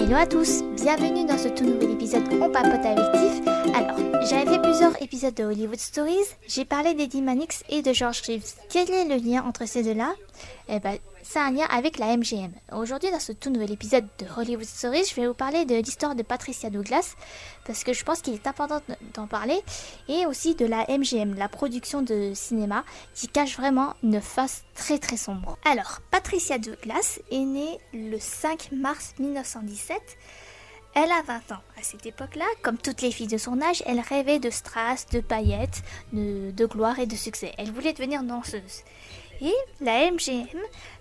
Hello à tous, bienvenue dans ce tout nouvel épisode On papote avec Tiff. Alors, j'avais fait plusieurs épisodes de Hollywood Stories, j'ai parlé d'Eddie Mannix et de George Reeves. Quel est le lien entre ces deux-là? C'est un lien avec la MGM. Aujourd'hui, dans ce tout nouvel épisode de Hollywood Stories, je vais vous parler de l'histoire de Patricia Douglas, parce que je pense qu'il est important d'en parler, et aussi de la MGM, la production de cinéma, qui cache vraiment une face très très sombre. Alors, Patricia Douglas est née le 5 mars 1917. Elle a 20 ans. À cette époque-là, comme toutes les filles de son âge, elle rêvait de strass, de paillettes, de gloire et de succès. Elle voulait devenir danseuse. Et la MGM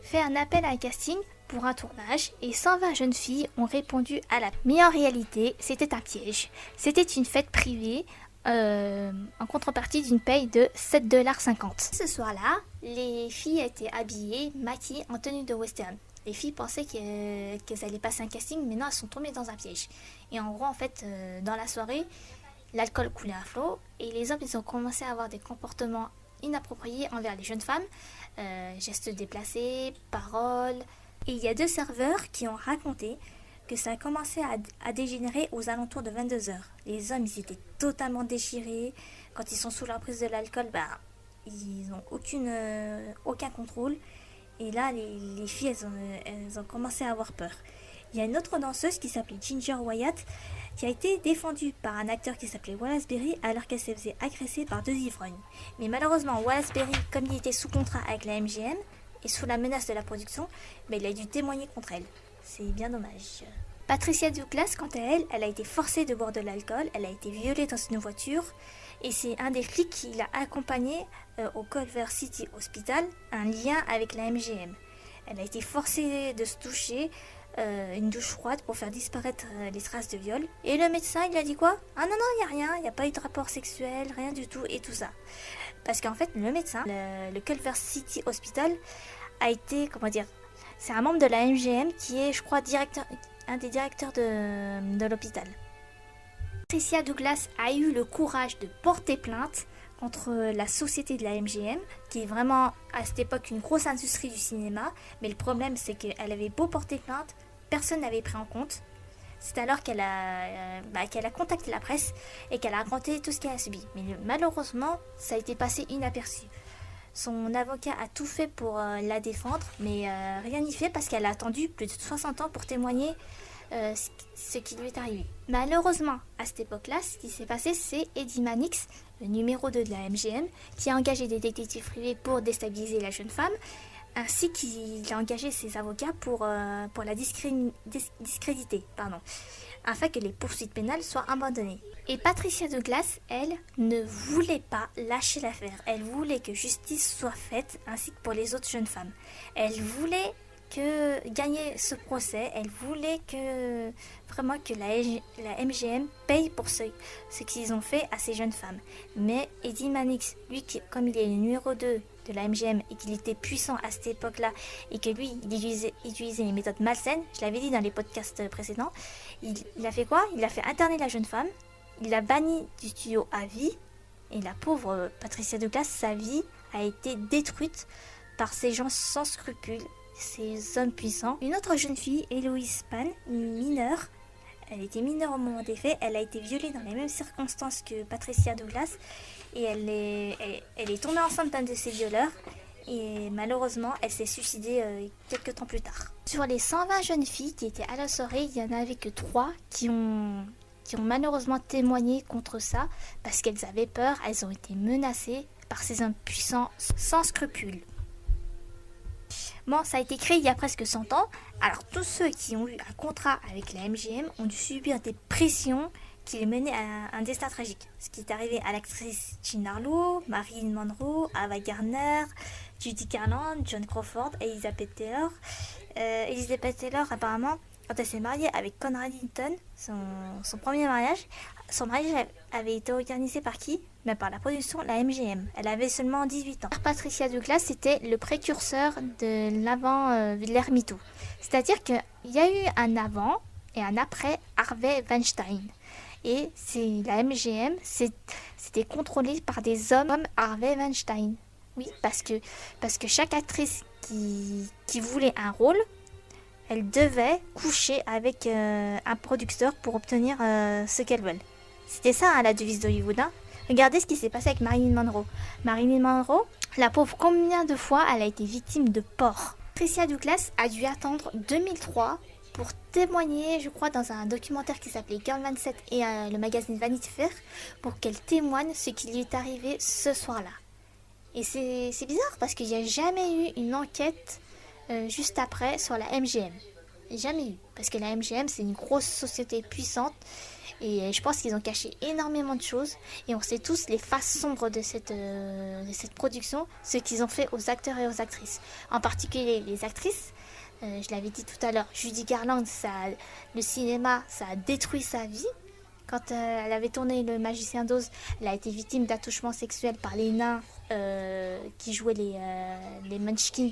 fait un appel à un casting pour un tournage et 120 jeunes filles ont répondu à l'appel. Mais en réalité, c'était un piège. C'était une fête privée en contrepartie d'une paye de 7,50 $. Ce soir-là, les filles étaient habillées, maquillées en tenue de western. Les filles pensaient qu'elles allaient passer un casting, mais non, elles sont tombées dans un piège. Et en gros, en fait, dans la soirée, l'alcool coulait à flot et les hommes, ils ont commencé à avoir des comportements inappropriés envers les jeunes femmes, gestes déplacés, paroles. Et il y a 2 serveurs qui ont raconté que ça a commencé à dégénérer aux alentours de 22 heures. Les hommes, ils étaient totalement déchirés. Quand ils sont sous l'emprise de l'alcool, ils n'ont aucun contrôle. Et là, les filles, elles ont commencé à avoir peur. Il y a une autre danseuse qui s'appelait Ginger Wyatt, qui a été défendue par un acteur qui s'appelait Wallace Beery alors qu'elle se faisait agresser par 2 ivrognes. Mais malheureusement, Wallace Beery, comme il était sous contrat avec la MGM et sous la menace de la production, il a dû témoigner contre elle. C'est bien dommage. Patricia Douglas, quant à elle, elle a été forcée de boire de l'alcool, elle a été violée dans une voiture et c'est un des flics qui l'a accompagnée au Culver City Hospital, un lien avec la MGM. Elle a été forcée de se toucher une douche froide pour faire disparaître les traces de viol. Et le médecin, il a dit quoi? Ah non, il n'y a rien, il n'y a pas eu de rapport sexuel, rien du tout et tout ça. Parce qu'en fait, le médecin, le Culver City Hospital a été, c'est un membre de la MGM qui est, je crois, un des directeurs de l'hôpital. Patricia Douglas a eu le courage de porter plainte contre la société de la MGM, qui est vraiment à cette époque une grosse industrie du cinéma, mais le problème c'est qu'elle avait beau porter plainte, personne n'avait pris en compte. C'est alors qu'elle a contacté la presse et qu'elle a raconté tout ce qu'elle a subi. Mais malheureusement, ça a été passé inaperçu. Son avocat a tout fait pour la défendre, mais rien n'y fait parce qu'elle a attendu plus de 60 ans pour témoigner ce qui lui est arrivé. Malheureusement, à cette époque-là, ce qui s'est passé, c'est Eddie Mannix, le numéro 2 de la MGM, qui a engagé des détectives privés pour déstabiliser la jeune femme, ainsi qu'il a engagé ses avocats pour la discréditer, afin que les poursuites pénales soient abandonnées. Et Patricia Douglas, elle, ne voulait pas lâcher l'affaire. Elle voulait que justice soit faite, ainsi que pour les autres jeunes femmes. Elle voulait gagner ce procès, elle voulait vraiment que la MGM paye pour ce qu'ils ont fait à ces jeunes femmes. Mais Eddie Mannix, lui, comme il est le numéro 2 de la MGM et qu'il était puissant à cette époque-là et que lui, il utilisait les méthodes malsaines, je l'avais dit dans les podcasts précédents, il a fait quoi? Il a fait interner la jeune femme, il l'a bannie du studio à vie et la pauvre Patricia Douglas, sa vie a été détruite par ces gens sans scrupules, ces hommes puissants. Une autre jeune fille, Héloïse Pan, une mineure, elle était mineure au moment des faits, elle a été violée dans les mêmes circonstances que Patricia Douglas et elle est tombée enceinte d'un de ses violeurs et malheureusement elle s'est suicidée quelques temps plus tard. Sur les 120 jeunes filles qui étaient à la soirée, il n'y en avait que 3 qui ont malheureusement témoigné contre ça parce qu'elles avaient peur, elles ont été menacées par ces hommes puissants sans scrupules. Bon, ça a été créé il y a presque 100 ans. Alors, tous ceux qui ont eu un contrat avec la MGM ont dû subir des pressions qui les menaient à un destin tragique. Ce qui est arrivé à l'actrice Jean Harlow, Marilyn Monroe, Ava Gardner, Judy Garland, Joan Crawford, Elizabeth Taylor. Elizabeth Taylor, apparemment, quand elle s'est mariée avec Conrad Hilton, son premier mariage, son mariage avait été organisé par qui? Par la production, la MGM. Elle avait seulement 18 ans. Patricia Douglas, c'était le précurseur de l'avant de l'ère MeToo. C'est-à-dire qu'il y a eu un avant et un après Harvey Weinstein. Et la MGM, c'était contrôlé par des hommes comme Harvey Weinstein. Oui, parce que chaque actrice qui voulait un rôle elle devait coucher avec un producteur pour obtenir ce qu'elle veut. C'était ça, hein, la devise d'Hollywood. Hein. Regardez ce qui s'est passé avec Marilyn Monroe. Marilyn Monroe, la pauvre, combien de fois elle a été victime de porc. Patricia Douglas a dû attendre 2003 pour témoigner, je crois, dans un documentaire qui s'appelait Girl 27 et le magazine Vanity Fair, pour qu'elle témoigne ce qui lui est arrivé ce soir-là. Et c'est bizarre parce qu'il n'y a jamais eu une enquête juste après sur la MGM. Jamais eu. Parce que la MGM, c'est une grosse société puissante. Et je pense qu'ils ont caché énormément de choses. Et on sait tous les faces sombres de cette production, ce qu'ils ont fait aux acteurs et aux actrices. En particulier les actrices. Je l'avais dit tout à l'heure, Judy Garland, le cinéma, ça a détruit sa vie. Quand elle avait tourné Le Magicien d'Oz, elle a été victime d'attouchements sexuels par les nains qui jouaient les Munchkins.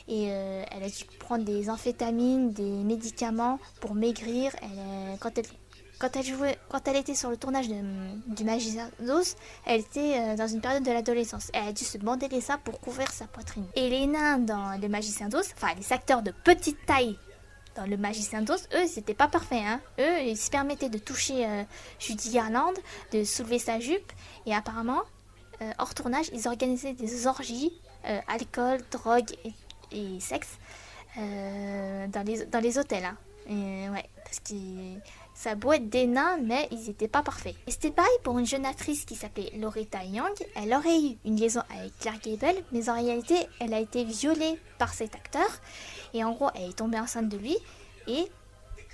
Et elle a dû prendre des amphétamines, des médicaments pour maigrir. Quand elle était sur le tournage du Magicien d'Oz, elle était dans une période de l'adolescence. Elle a dû se bander les seins pour couvrir sa poitrine. Et les nains dans Le Magicien d'Oz, enfin les acteurs de petite taille dans Le Magicien d'Oz, eux, c'était pas parfait. Hein. Eux, ils se permettaient de toucher Judy Garland, de soulever sa jupe. Et apparemment, hors tournage, ils organisaient des orgies, alcool, drogue et sexe dans les hôtels. Hein. Et, ouais, parce que ça a beau être des nains, mais ils n'étaient pas parfaits. Et c'était pareil pour une jeune actrice qui s'appelait Loretta Young. Elle aurait eu une liaison avec Clark Gable, mais en réalité, elle a été violée par cet acteur. Et en gros, elle est tombée enceinte de lui. Et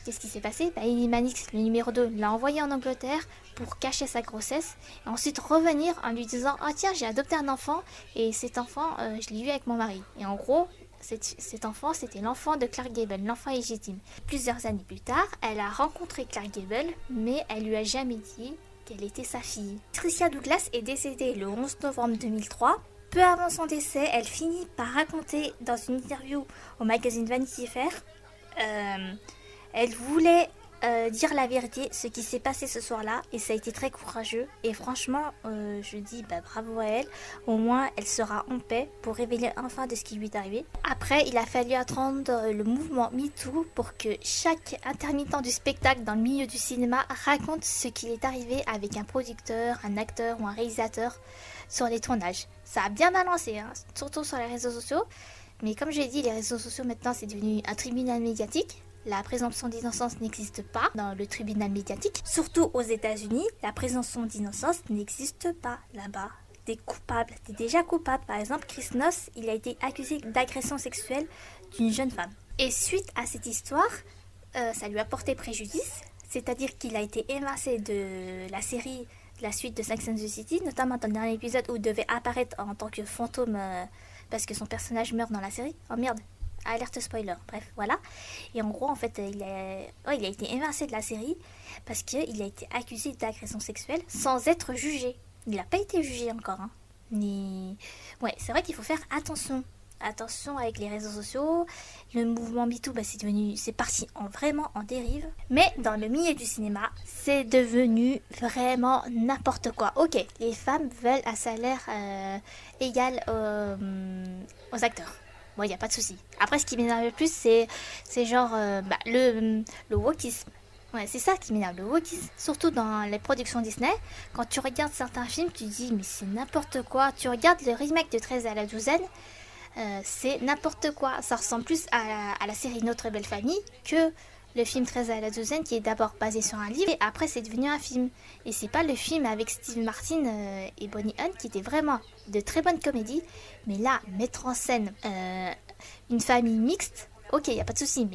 qu'est-ce qui s'est passé? Eddie Mannix, le numéro 2, l'a envoyé en Angleterre pour cacher sa grossesse. Et ensuite revenir en lui disant « Ah tiens, j'ai adopté un enfant. Et cet enfant, je l'ai eu avec mon mari. » Et en gros, cet enfant, c'était l'enfant de Clark Gable, l'enfant légitime. Plusieurs années plus tard, elle a rencontré Clark Gable, mais elle lui a jamais dit qu'elle était sa fille. Patricia Douglas est décédée le 11 novembre 2003. Peu avant son décès, elle finit par raconter dans une interview au magazine Vanity Fair, elle voulait dire la vérité, ce qui s'est passé ce soir-là, et ça a été très courageux. Et franchement, je dis bravo à elle. Au moins, elle sera en paix pour révéler enfin de ce qui lui est arrivé. Après, il a fallu attendre le mouvement MeToo pour que chaque intermittent du spectacle dans le milieu du cinéma raconte ce qui est arrivé avec un producteur, un acteur ou un réalisateur sur les tournages. Ça a bien balancé, hein, surtout sur les réseaux sociaux. Mais comme je l'ai dit, les réseaux sociaux maintenant c'est devenu un tribunal médiatique. La présomption d'innocence n'existe pas dans le tribunal médiatique. Surtout aux États-Unis, la présomption d'innocence n'existe pas là-bas. T'es coupable, t'es déjà coupable. Par exemple, Chris Noss, il a été accusé d'agression sexuelle d'une jeune femme. Et suite à cette histoire, ça lui a porté préjudice. C'est-à-dire qu'il a été évincé de la série, de la suite de Sex and the City, notamment dans le dernier épisode où il devait apparaître en tant que fantôme parce que son personnage meurt dans la série. Oh merde, alerte spoiler, bref, voilà. Et en gros, en fait, il a été évincé de la série parce qu'il a été accusé d'agression sexuelle sans être jugé. Il n'a pas été jugé encore. Hein. Mais ouais, c'est vrai qu'il faut faire attention. Attention avec les réseaux sociaux. Le mouvement MeToo, c'est parti vraiment en dérive. Mais dans le milieu du cinéma, c'est devenu vraiment n'importe quoi. Ok, les femmes veulent un salaire égal aux acteurs. Bon, il n'y a pas de souci. Après, ce qui m'énerve le plus, c'est genre le wokisme. Ouais, c'est ça qui m'énerve, le wokisme. Surtout dans les productions Disney. Quand tu regardes certains films, tu te dis, mais c'est n'importe quoi. Tu regardes le remake de 13 à la douzaine, c'est n'importe quoi. Ça ressemble plus à la série Notre Belle Famille que le film 13 à la douzaine qui est d'abord basé sur un livre et après c'est devenu un film. Et c'est pas le film avec Steve Martin et Bonnie Hunt qui était vraiment de très bonnes comédies. Mais là, mettre en scène une famille mixte, ok, il n'y a pas de souci,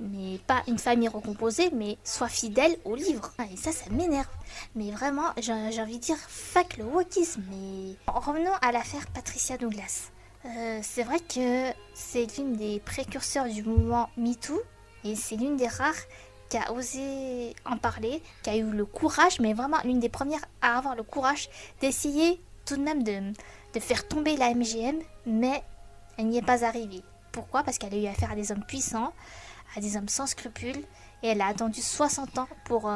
mais pas une famille recomposée, mais soit fidèle au livre. Et ça m'énerve. Mais vraiment, j'ai envie de dire fuck le wokisme. Mais revenons à l'affaire Patricia Douglas. C'est vrai que c'est l'une des précurseurs du mouvement MeToo et c'est l'une des rares qui a osé en parler, qui a eu le courage, mais vraiment l'une des premières à avoir le courage d'essayer tout de même de faire tomber la MGM, mais elle n'y est pas arrivée. Pourquoi? Parce qu'elle a eu affaire à des hommes puissants, à des hommes sans scrupules, et elle a attendu 60 ans pour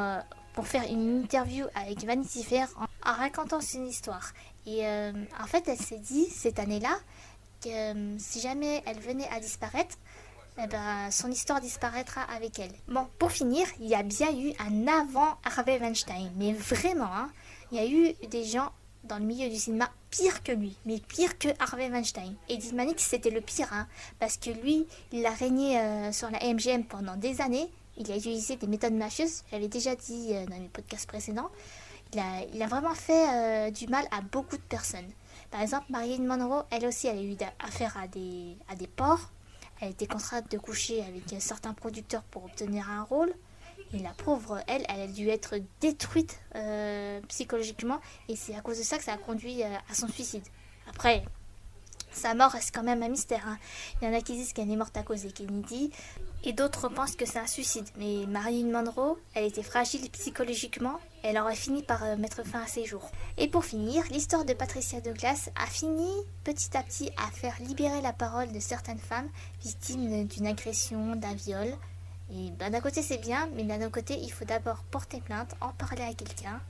faire une interview avec Vanity Fair en racontant son histoire. Et en fait, elle s'est dit cette année-là que si jamais elle venait à disparaître, eh ben, son histoire disparaîtra avec elle. Bon, pour finir, il y a bien eu un avant Harvey Weinstein, mais vraiment, hein, il y a eu des gens dans le milieu du cinéma pire que lui, mais pire que Harvey Weinstein. Eddie Mannix, c'était le pire, hein, parce que lui, il a régné sur la MGM pendant des années. Il a utilisé des méthodes mafieuses, j'avais déjà dit dans les podcasts précédents. Il a vraiment fait du mal à beaucoup de personnes. Par exemple, Marilyn Monroe, elle aussi, elle a eu affaire à des porcs. Elle était contrainte de coucher avec certains producteurs pour obtenir un rôle. Et la pauvre, elle a dû être détruite psychologiquement. Et c'est à cause de ça que ça a conduit à son suicide. Après, sa mort reste quand même un mystère, hein. Il y en a qui disent qu'elle est morte à cause des Kennedy, et d'autres pensent que c'est un suicide. Mais Marilyn Monroe, elle était fragile psychologiquement, et elle aurait fini par mettre fin à ses jours. Et pour finir, l'histoire de Patricia Douglas a fini petit à petit à faire libérer la parole de certaines femmes victimes d'une agression, d'un viol. Et ben, d'un côté c'est bien, mais d'un autre côté il faut d'abord porter plainte, en parler à quelqu'un,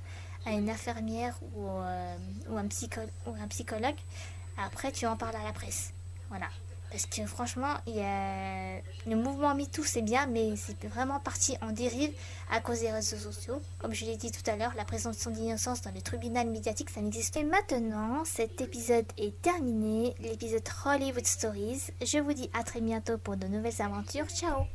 à une infirmière ou un psychologue. Après, tu en parles à la presse. Voilà. Parce que franchement, le mouvement MeToo, c'est bien, mais c'est vraiment parti en dérive à cause des réseaux sociaux. Comme je l'ai dit tout à l'heure, la présomption d'innocence dans le tribunal médiatique, ça n'existe pas. Et maintenant, cet épisode est terminé, l'épisode Hollywood Stories. Je vous dis à très bientôt pour de nouvelles aventures. Ciao!